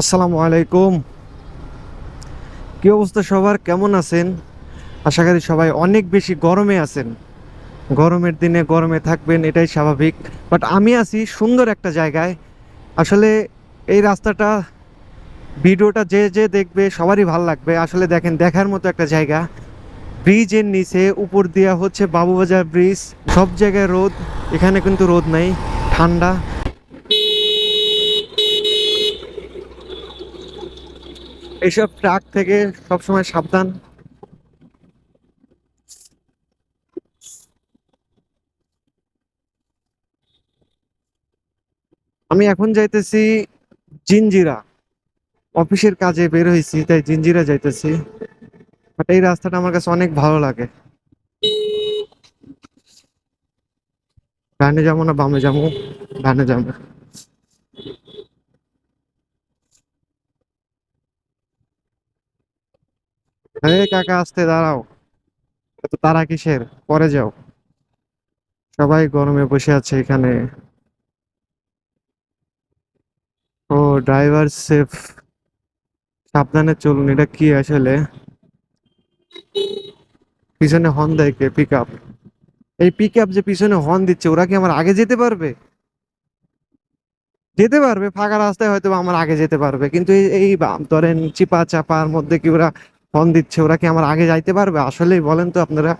আসসালামু আলাইকুম। কি অবস্থা সবার, কেমন আছেন? আশা করি সবাই অনেক বেশি গরমে আছেন। গরমের দিনে গরমে থাকবেন, এটাই স্বাভাবিক। বাট আমি আছি সুন্দর একটা জায়গায়। আসলে এই রাস্তাটা, ভিডিওটা যে যে দেখবে সবারই ভালো লাগবে। আসলে দেখেন, দেখার মতো একটা জায়গা। ব্রিজের নিচে উপর দিয়া হচ্ছে বাবুবাজার ব্রিজ। সব জায়গায় রোদ, এখানে কিন্তু রোদ নাই, ঠান্ডা। এইসব ট্রাক থেকে সবসময় সাবধান। আমি এখন যাইতেছি জিঞ্জিরা, অফিসের কাজে বের হয়েছি, তাই জিঞ্জিরা যাইতেছি। বাট এই রাস্তাটা আমার কাছে অনেক ভালো লাগে। ডানে যাবো না বামে যাবো? ডানে যাবো। আরে কাকা, আসতে দাঁড়াও। এত তারা কিসের? পরে যাও। সবাই গরমে বসে আছে এখানে। ও, ড্রাইভার সেফ, সাবধানে চলুন। এটা কি আসলে? পিছনে হর্ন দেয় কে? Pick up? এই পিক আপ যে পিছনে হর্ন দিচ্ছে, ওরা কি আমার আগে যেতে পারবে? যেতে পারবে ফাঁকা রাস্তায়, হয়তো বা আমার আগে যেতে পারবে, কিন্তু ধরেন চিপা চাপার মধ্যে কি ওরা হর্ন দিচ্ছে, ওরা কি আমার আগে যাইতে পারবে? আসলেই বলেন তো আপনারা।